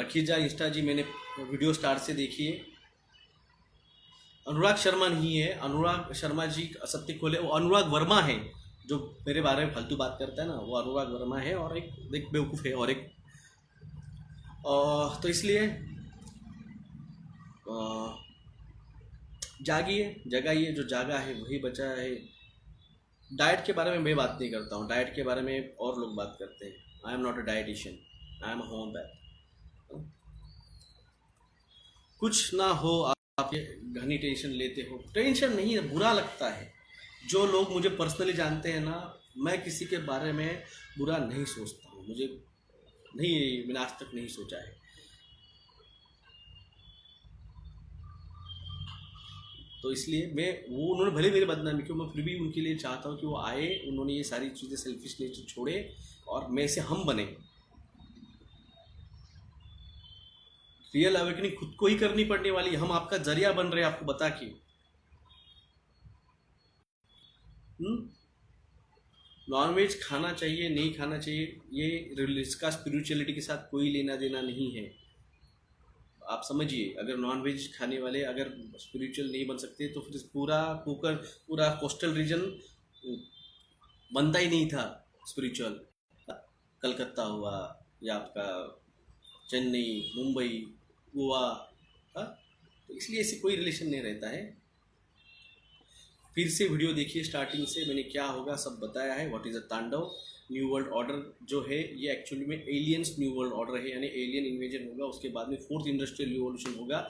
रखीजा इंस्टा जी, मैंने वीडियो स्टार्ट से देखी है। अनुराग शर्मा नहीं है, अनुराग शर्मा जी सत्य खोले, वो अनुराग वर्मा है जो मेरे बारे में फालतू बात करता है ना, वो अनुराग वर्मा है, और एक बेवकूफ़ है, और एक तो इसलिए जागिए, जगाइए, जो जागा है वही बचा है। डाइट के बारे में मैं बात नहीं करता हूँ, डाइट के बारे में और लोग बात करते हैं। I am not a dietitian, I am a homeopath. कुछ ना हो, आप घनी टेंशन लेते हो। टेंशन नहीं है, बुरा लगता है। जो लोग मुझे पर्सनली जानते हैं ना, मैं किसी के बारे में बुरा नहीं सोचता हूँ, मुझे नहीं, मैंने आज तक नहीं सोचा है। तो इसलिए मैं वो, उन्होंने भले मेरी बदनामी क्यों, मैं फिर भी उनके लिए चाहता हूँ कि वो आए, उन्होंने ये सारी चीज़ें सेल्फिश नेचर छोड़े और मैं से हम बने। रियल अवेकनिंग खुद को ही करनी पड़ने वाली, हम आपका जरिया बन रहे हैं आपको बता के। नॉनवेज खाना चाहिए नहीं खाना चाहिए, ये इसका स्पिरिचुअलिटी के साथ कोई लेना देना नहीं है। आप समझिए, अगर नॉनवेज खाने वाले अगर स्पिरिचुअल नहीं बन सकते तो फिर पूरा कोस्टल रीजन बनता ही नहीं था स्पिरिचुअल। कलकत्ता हुआ या आपका चेन्नई, मुंबई, गोवा, हाँ? तो इसलिए ऐसे कोई रिलेशन नहीं रहता है। फिर से वीडियो देखिए स्टार्टिंग से, मैंने क्या होगा सब बताया है। व्हाट इज़ अ तांडव। न्यू वर्ल्ड ऑर्डर जो है ये एक्चुअली में एलियंस न्यू वर्ल्ड ऑर्डर है, यानी एलियन इन्वेजन होगा, उसके बाद में 4th इंडस्ट्रियल रिवॉल्यूशन होगा।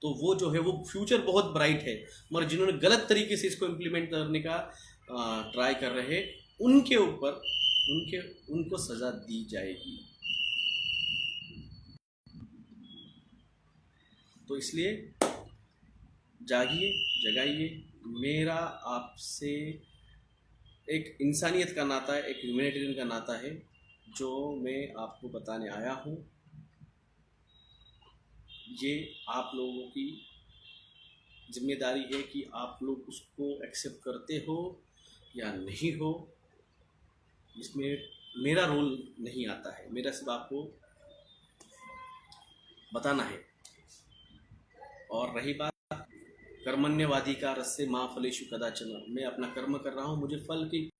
तो वो जो है वो फ्यूचर बहुत ब्राइट है, मगर जिन्होंने गलत तरीके से इसको इम्प्लीमेंट करने का ट्राई कर रहे हैं उनके ऊपर उनको सज़ा दी जाएगी। तो इसलिए जागिए, जगाइए। मेरा आपसे एक इंसानियत का नाता है, एक ह्यूमैनिटेरियन का नाता है, जो मैं आपको बताने आया हूँ। ये आप लोगों की जिम्मेदारी है कि आप लोग उसको एक्सेप्ट करते हो या नहीं हो, इसमें मेरा रोल नहीं आता है। मेरा सिर्फ आपको बताना है। और रही बात कर्मण्यवादी का रस्से माँ फलेशु कदाचन, मैं अपना कर्म कर रहा हूँ, मुझे फल की,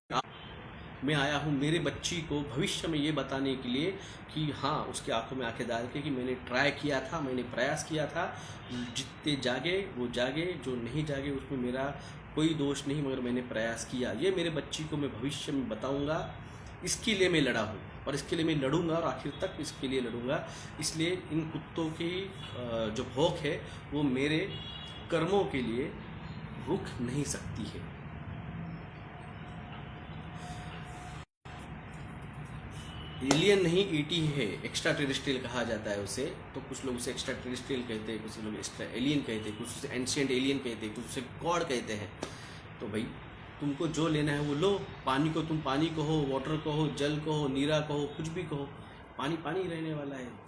मैं आया हूँ मेरे बच्ची को भविष्य में ये बताने के लिए कि हाँ, उसके आंखों में आंखें डाल के कि मैंने ट्राई किया था, मैंने प्रयास किया था। जितने जागे वो जागे, जो नहीं जागे उसमें मेरा कोई दोष नहीं, मगर मैंने प्रयास किया। ये मेरे बच्ची को मैं भविष्य में बताऊँगा। इसके लिए मैं लड़ा हूँ और इसके लिए मैं लड़ूंगा और आखिर तक इसके लिए लड़ूंगा। इसलिए इन कुत्तों की जो भौंक है वो मेरे कर्मों के लिए रुक नहीं सकती है। एलियन नहीं, ईटी है, एक्स्ट्रा टेरेस्ट्रियल कहा जाता है उसे। तो कुछ लोग उसे एक्स्ट्रा टेरेस्ट्रियल कहते हैं, कुछ लोग एक्स्ट्रा एलियन कहते हैं, कुछ उसे एंशिएंट एलियन कहते हैं, कुछ उसे गॉड कहते हैं। तो भाई तुमको जो लेना है वो लो। पानी को तुम पानी कहो, वाटर कहो, जल कहो, नीरा कहो, कुछ भी कहो, पानी पानी रहने वाला है।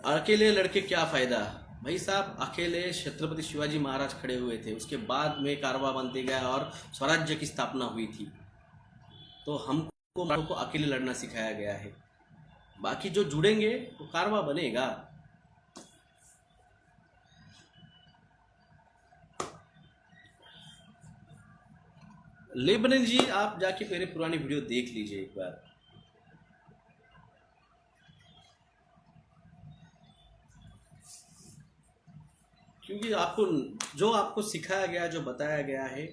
अकेले लड़के क्या फ़ायदा भाई साहब। अकेले छत्रपति शिवाजी महाराज खड़े हुए थे, उसके बाद में कारवा बनते गया और स्वराज्य की स्थापना हुई थी। तो हमको अकेले लड़ना सिखाया गया है। बाकी जो जुड़ेंगे तो कारवा बनेगा। लेबनन जी, आप जाके मेरे पुरानी वीडियो देख लीजिए एक बार। क्योंकि आपको सिखाया गया, जो बताया गया है,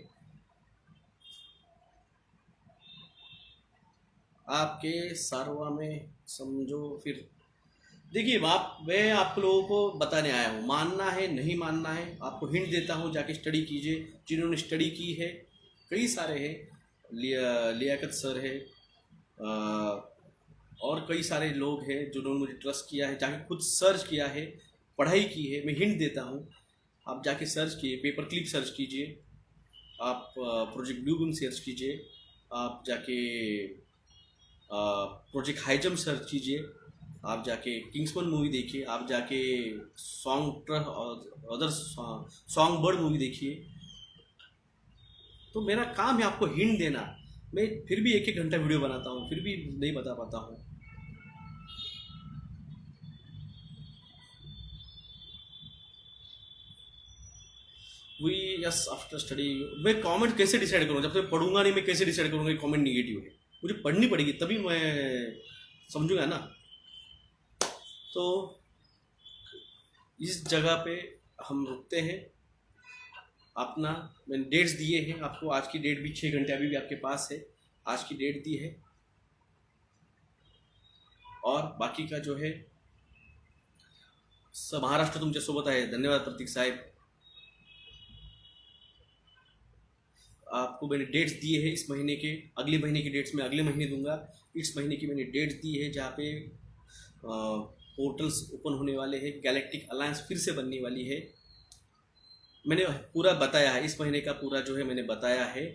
आपके सारवा में समझो फिर। देखिए मैं आप लोगों को बताने आया हूँ, मानना है नहीं मानना है, आपको हिंट देता हूँ, जाके स्टडी कीजिए। जिन्होंने स्टडी की है कई सारे हैं, लियाकत सर है, और कई सारे लोग हैं जिन्होंने मुझे ट्रस्ट किया है, जाके खुद सर्च किया है, पढ़ाई की है। मैं हिंट देता हूँ, आप जाके सर्च कीजिए, पेपर क्लिप सर्च कीजिए, आप प्रोजेक्ट ब्लू बूम सर्च कीजिए, आप जाके प्रोजेक्ट हाईजम सर्च कीजिए, आप जाके किंग्समैन मूवी देखिए, आप जाके song other song bird movie देखिए। तो मेरा काम है आपको हिंट देना। मैं फिर भी 1-1 घंटा वीडियो बनाता हूँ, फिर भी नहीं बता पाता हूँ। We yes after study. मैं कमेंट कैसे डिसाइड करूँगा जब तक पढ़ूंगा नहीं? मैं कैसे डिसाइड करूँगा कि कमेंट निगेटिव है? मुझे पढ़नी पड़ेगी तभी मैं समझूंगा ना। तो इस जगह पे हम रुकते हैं अपना। मैंने डेट्स दिए हैं आपको, आज की डेट भी 6 घंटे अभी भी आपके पास है, आज की डेट दी है। और बाकी का जो है सब महाराष्ट्र तुमच्या सोबत आहे। धन्यवाद प्रतीक साहेब। आपको मैंने डेट्स दिए हैं इस महीने के, अगले महीने की डेट्स मैं अगले महीने दूंगा। इस महीने की मैंने डेट्स दी है जहाँ पे पोर्टल्स ओपन होने वाले हैं, गैलेक्टिक अलायंस फिर से बनने वाली है। मैंने पूरा बताया है, इस महीने का पूरा जो है मैंने बताया है।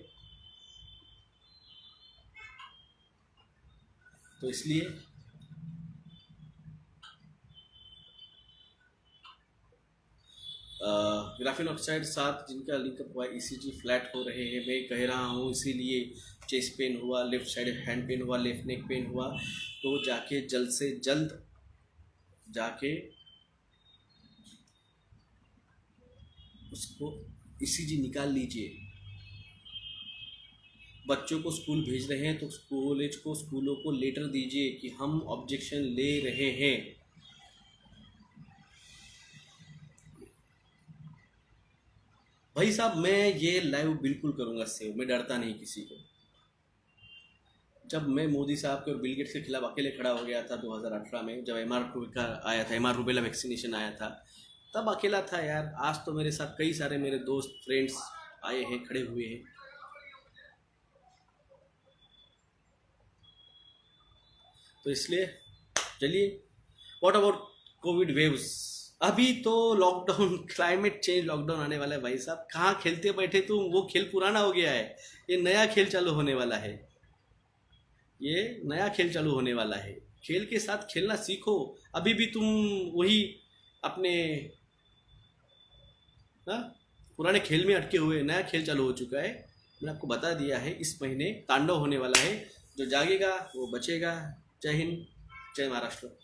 तो इसलिए ग्राफीन ऑक्साइड 7 जिनका लिंकअप हुआ, ईसीजी फ्लैट हो रहे हैं। मैं कह रहा हूँ इसीलिए चेस्ट पेन हुआ, लेफ्ट साइड हैंड पेन हुआ, लेफ्ट नेक पेन हुआ, तो जाके जल्द से जल्द जाके उसको ईसीजी निकाल लीजिए। बच्चों को स्कूल भेज रहे हैं तो कॉलेज को, स्कूलों को लेटर दीजिए कि हम ऑब्जेक्शन ले रहे हैं। भाई साहब मैं ये लाइव बिल्कुल करूंगा सेव, मैं डरता नहीं किसी को। जब मैं मोदी साहब के और बिल गेट्स के खिलाफ अकेले खड़ा हो गया था 2018 में, जब एमआर का आया था, एमआर रूबेला वैक्सीनेशन आया था, तब अकेला था यार। आज तो मेरे साथ कई सारे मेरे दोस्त फ्रेंड्स आए हैं, खड़े हुए हैं। तो इसलिए चलिए, व्हाट अबाउट कोविड वेव्स? अभी तो लॉकडाउन, क्लाइमेट चेंज लॉकडाउन आने वाला है भाई साहब। कहाँ खेलते बैठे तुम? वो खेल पुराना हो गया है, ये नया खेल चालू होने वाला है। ये नया खेल चालू होने वाला है। खेल के साथ खेलना सीखो। अभी भी तुम वही अपने ना पुराने खेल में अटके हुए, नया खेल चालू हो चुका है। मैंने आपको बता दिया है, इस महीने तांडव होने वाला है। जो जागेगा वो बचेगा। जय हिंद, जय महाराष्ट्र।